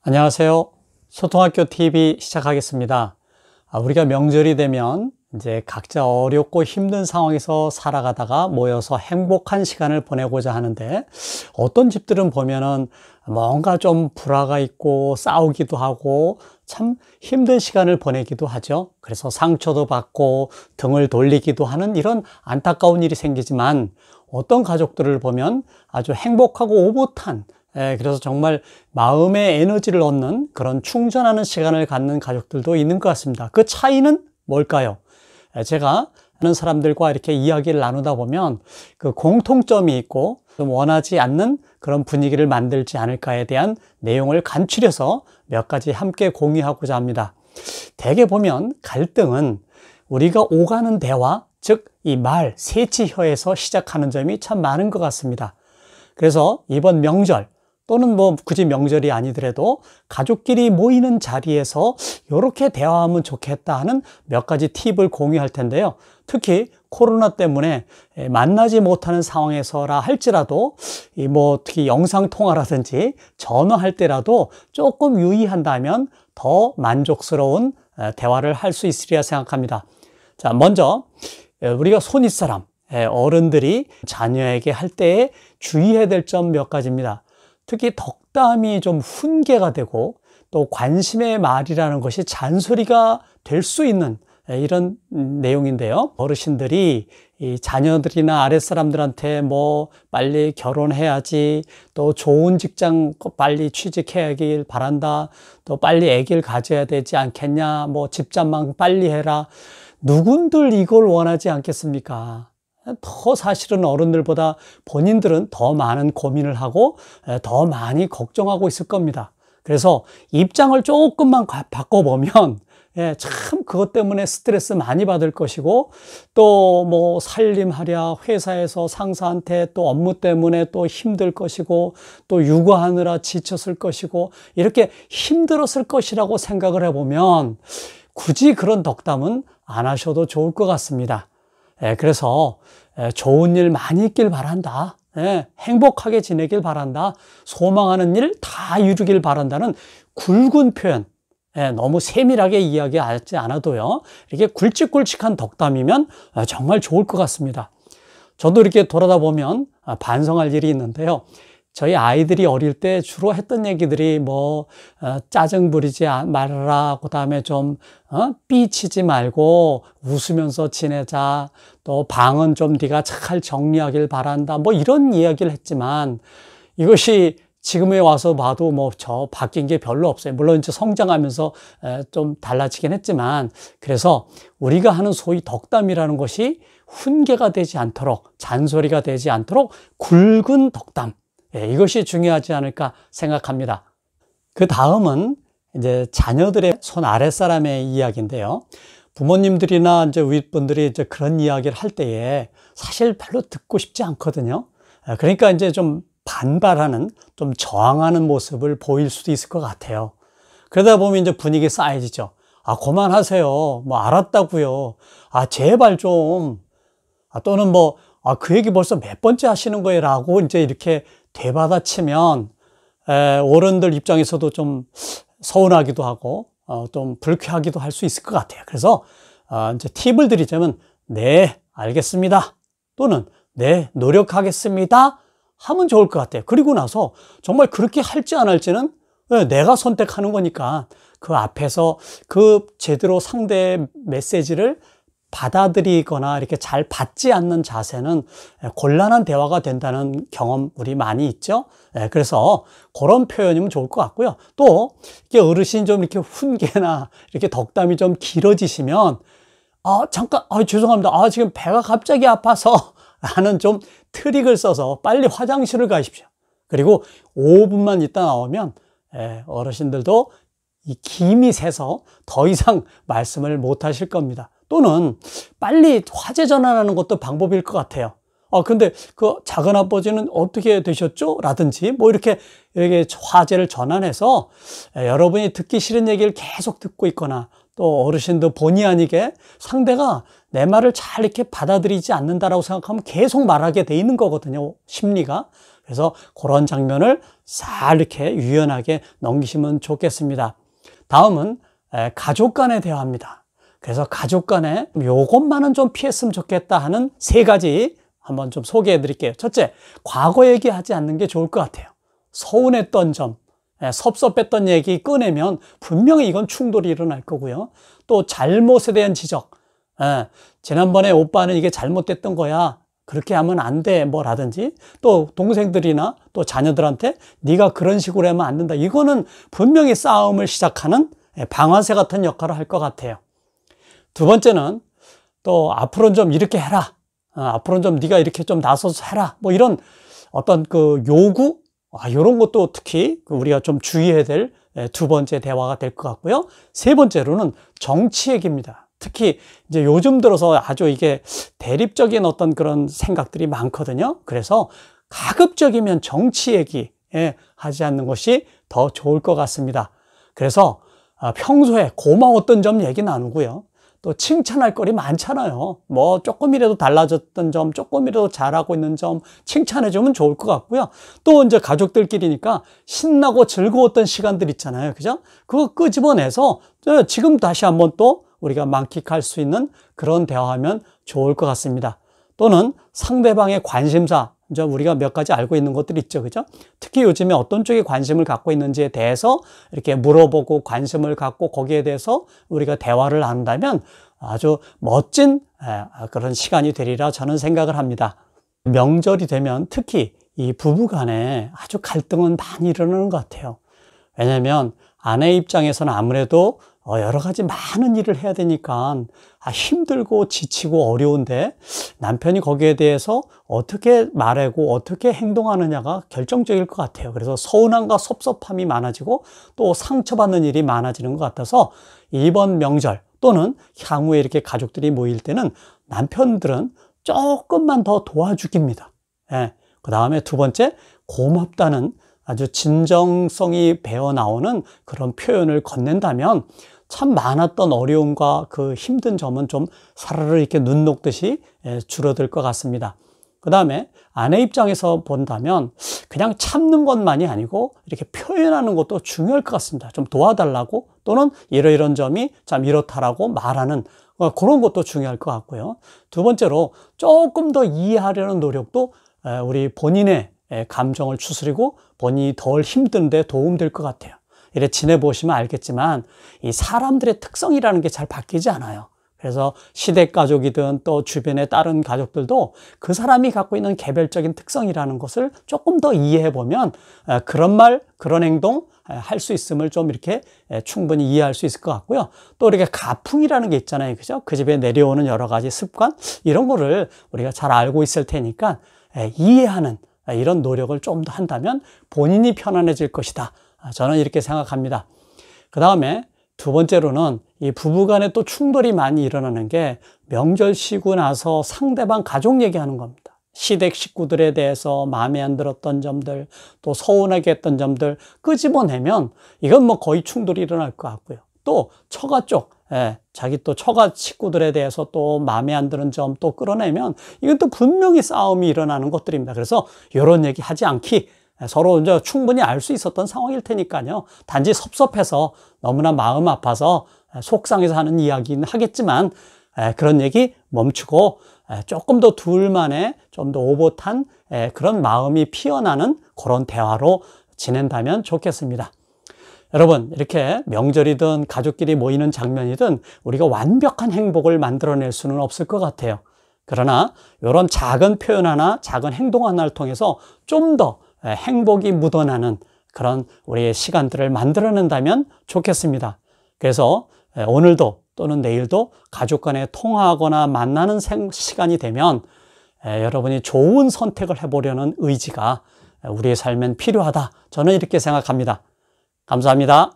안녕하세요. 소통학교 TV 시작하겠습니다. 우리가 명절이 되면 이제 각자 어렵고 힘든 상황에서 살아가다가 모여서 행복한 시간을 보내고자 하는데, 어떤 집들은 보면은 뭔가 좀 불화가 있고 싸우기도 하고 참 힘든 시간을 보내기도 하죠. 그래서 상처도 받고 등을 돌리기도 하는 이런 안타까운 일이 생기지만, 어떤 가족들을 보면 아주 행복하고 오붓한, 그래서 정말 마음의 에너지를 얻는 그런 충전하는 시간을 갖는 가족들도 있는 것 같습니다. 그 차이는 뭘까요? 제가 아는 사람들과 이렇게 이야기를 나누다 보면 그 공통점이 있고 좀 원하지 않는 그런 분위기를 만들지 않을까에 대한 내용을 간추려서 몇 가지 함께 공유하고자 합니다. 대개 보면 갈등은 우리가 오가는 대화, 즉 이 말, 세치혀에서 시작하는 점이 참 많은 것 같습니다. 그래서 이번 명절, 또는 뭐 굳이 명절이 아니더라도 가족끼리 모이는 자리에서 이렇게 대화하면 좋겠다 하는 몇 가지 팁을 공유할 텐데요. 특히 코로나 때문에 만나지 못하는 상황에서라 할지라도 특히 영상통화라든지 전화할 때라도 조금 유의한다면 더 만족스러운 대화를 할 수 있으리라 생각합니다. 자, 먼저 우리가 손윗사람, 어른들이 자녀에게 할 때에 주의해야 될 점 몇 가지입니다. 특히 덕담이 좀 훈계가 되고 또 관심의 말이라는 것이 잔소리가 될 수 있는 이런 내용인데요. 어르신들이 이 자녀들이나 아랫사람들한테 빨리 결혼해야지, 또 좋은 직장 빨리 취직해야길 바란다, 또 빨리 아기를 가져야 되지 않겠냐, 집잡만 빨리 해라. 누군들 이걸 원하지 않겠습니까? 더 사실은 어른들보다 본인들은 더 많은 고민을 하고 더 많이 걱정하고 있을 겁니다. 그래서 입장을 조금만 바꿔보면 참 그것 때문에 스트레스 많이 받을 것이고, 또 살림하랴 회사에서 상사한테 또 업무 때문에 또 힘들 것이고, 또 육아하느라 지쳤을 것이고, 이렇게 힘들었을 것이라고 생각을 해보면 굳이 그런 덕담은 안 하셔도 좋을 것 같습니다. 그래서 좋은 일 많이 있길 바란다, 행복하게 지내길 바란다, 소망하는 일 다 이루길 바란다는 굵은 표현, 너무 세밀하게 이야기하지 않아도요, 이렇게 굵직굵직한 덕담이면 정말 좋을 것 같습니다. 저도 이렇게 돌아다 보면 반성할 일이 있는데요. 저희 아이들이 어릴 때 주로 했던 얘기들이 짜증 부리지 말아라, 그 다음에 좀 삐치지 말고 웃으면서 지내자, 또 방은 좀 네가 잘 정리하길 바란다, 이런 이야기를 했지만, 이것이 지금에 와서 봐도 바뀐 게 별로 없어요. 물론 이제 성장하면서 좀 달라지긴 했지만, 그래서 우리가 하는 소위 덕담이라는 것이 훈계가 되지 않도록, 잔소리가 되지 않도록 굵은 덕담, 이것이 중요하지 않을까 생각합니다. 그 다음은 이제 자녀들의 손 아랫사람의 이야기인데요. 부모님들이나 이제 윗분들이 이제 그런 이야기를 할 때에 사실 별로 듣고 싶지 않거든요. 그러니까 이제 좀 반발하는, 좀 저항하는 모습을 보일 수도 있을 것 같아요. 그러다 보면 이제 분위기 쌓여지죠. 그만하세요. 알았다고요. 제발 좀. 또는 그 얘기 벌써 몇 번째 하시는 거예요? 라고 이제 이렇게 되받아치면 어른들 입장에서도 좀 서운하기도 하고 좀 불쾌하기도 할 수 있을 것 같아요. 그래서 이제 팁을 드리자면, 네, 알겠습니다, 또는 네, 노력하겠습니다 하면 좋을 것 같아요. 그리고 나서 정말 그렇게 할지 안 할지는 내가 선택하는 거니까, 그 앞에서 그 제대로 상대의 메시지를 받아들이거나 이렇게 잘 받지 않는 자세는 곤란한 대화가 된다는 경험 우리 많이 있죠. 그래서 그런 표현이면 좋을 것 같고요. 또 이렇게 어르신이 좀 이렇게 훈계나 이렇게 덕담이 좀 길어지시면, 잠깐, 죄송합니다, 지금 배가 갑자기 아파서 라는 좀 트릭을 써서 빨리 화장실을 가십시오. 그리고 5분만 있다 나오면 어르신들도 이 김이 새서 더 이상 말씀을 못 하실 겁니다. 또는 빨리 화제 전환하는 것도 방법일 것 같아요. 근데 그 작은 아버지는 어떻게 되셨죠? 라든지 이렇게 화제를 전환해서 여러분이 듣기 싫은 얘기를 계속 듣고 있거나, 또 어르신도 본의 아니게 상대가 내 말을 잘 이렇게 받아들이지 않는다라고 생각하면 계속 말하게 돼 있는 거거든요, 심리가. 그래서 그런 장면을 잘 이렇게 유연하게 넘기시면 좋겠습니다. 다음은 가족 간의 대화입니다. 그래서 가족 간에 요것만은 좀 피했으면 좋겠다 하는 3가지 한번 좀 소개해 드릴게요. 첫째, 과거 얘기하지 않는 게 좋을 것 같아요. 서운했던 점, 섭섭했던 얘기 꺼내면 분명히 이건 충돌이 일어날 거고요. 또 잘못에 대한 지적, 지난번에 오빠는 이게 잘못됐던 거야, 그렇게 하면 안 돼, 뭐라든지, 또 동생들이나 또 자녀들한테 네가 그런 식으로 하면 안 된다, 이거는 분명히 싸움을 시작하는 방아쇠 같은 역할을 할 것 같아요. 두 번째는 또 앞으로는 좀 이렇게 해라, 앞으로는 좀 네가 이렇게 좀 나서서 해라, 뭐 이런 어떤 그 요구, 이런 것도 특히 우리가 좀 주의해야 될 2번째 대화가 될 것 같고요. 3번째로는 정치 얘기입니다. 특히 이제 요즘 들어서 아주 이게 대립적인 어떤 그런 생각들이 많거든요. 그래서 가급적이면 정치 얘기 하지 않는 것이 더 좋을 것 같습니다. 그래서 평소에 고마웠던 점 얘기 나누고요. 또 칭찬할 거리 많잖아요. 뭐 조금이라도 달라졌던 점, 조금이라도 잘하고 있는 점 칭찬해 주면 좋을 것 같고요. 또 이제 가족들끼리니까 신나고 즐거웠던 시간들 있잖아요. 그죠? 그거 끄집어내서 지금 다시 한번 또 우리가 만끽할 수 있는 그런 대화하면 좋을 것 같습니다. 또는 상대방의 관심사, 이제 우리가 몇 가지 알고 있는 것들이 있죠. 그죠? 특히 요즘에 어떤 쪽에 관심을 갖고 있는지에 대해서 이렇게 물어보고 관심을 갖고 거기에 대해서 우리가 대화를 나눈다면 아주 멋진 그런 시간이 되리라 저는 생각을 합니다. 명절이 되면 특히 이 부부 간에 아주 갈등은 많이 일어나는 것 같아요. 왜냐하면 아내 입장에서는 아무래도 여러 가지 많은 일을 해야 되니까 힘들고 지치고 어려운데 남편이 거기에 대해서 어떻게 말하고 어떻게 행동하느냐가 결정적일 것 같아요. 그래서 서운함과 섭섭함이 많아지고 또 상처받는 일이 많아지는 것 같아서 이번 명절 또는 향후에 이렇게 가족들이 모일 때는 남편들은 조금만 더 도와주기입니다. 그 다음에 2번째, 고맙다는 아주 진정성이 배어나오는 그런 표현을 건넨다면 참 많았던 어려움과 그 힘든 점은 좀 사르르 이렇게 눈 녹듯이 줄어들 것 같습니다. 그 다음에 아내 입장에서 본다면 그냥 참는 것만이 아니고 이렇게 표현하는 것도 중요할 것 같습니다. 좀 도와달라고 또는 이러이런 점이 참 이렇다라고 말하는 그런 것도 중요할 것 같고요. 2번째로 조금 더 이해하려는 노력도 우리 본인의 감정을 추스리고 본인이 덜 힘든데 도움될 것 같아요. 이래 지내보시면 알겠지만 이 사람들의 특성이라는 게 잘 바뀌지 않아요. 그래서 시댁 가족이든 또 주변의 다른 가족들도 그 사람이 갖고 있는 개별적인 특성이라는 것을 조금 더 이해해 보면 그런 말, 그런 행동 할 수 있음을 좀 이렇게 충분히 이해할 수 있을 것 같고요. 또 이렇게 가풍이라는 게 있잖아요. 그죠? 그 집에 내려오는 여러 가지 습관, 이런 거를 우리가 잘 알고 있을 테니까 이해하는 이런 노력을 좀 더 한다면 본인이 편안해질 것이다. 저는 이렇게 생각합니다. 그 다음에 2번째로는 이 부부간에 또 충돌이 많이 일어나는 게 명절 쉬고 나서 상대방 가족 얘기하는 겁니다. 시댁 식구들에 대해서 마음에 안 들었던 점들, 또 서운하게 했던 점들 끄집어내면 이건 뭐 거의 충돌이 일어날 것 같고요. 또 처가 쪽, 자기 또 처가 식구들에 대해서 또 마음에 안 드는 점 또 끌어내면 이건 또 분명히 싸움이 일어나는 것들입니다. 그래서 이런 얘기 하지 않기, 서로 이제 충분히 알 수 있었던 상황일 테니까요. 단지 섭섭해서 너무나 마음 아파서 속상해서 하는 이야기는 하겠지만 그런 얘기 멈추고 조금 더 둘만의 좀 더 오붓한 그런 마음이 피어나는 그런 대화로 지낸다면 좋겠습니다. 여러분, 이렇게 명절이든 가족끼리 모이는 장면이든 우리가 완벽한 행복을 만들어낼 수는 없을 것 같아요. 그러나 이런 작은 표현 하나, 작은 행동 하나를 통해서 좀 더 행복이 묻어나는 그런 우리의 시간들을 만들어낸다면 좋겠습니다. 그래서 오늘도 또는 내일도 가족 간에 통화하거나 만나는 시간이 되면 여러분이 좋은 선택을 해보려는 의지가 우리의 삶엔 필요하다. 저는 이렇게 생각합니다. 감사합니다.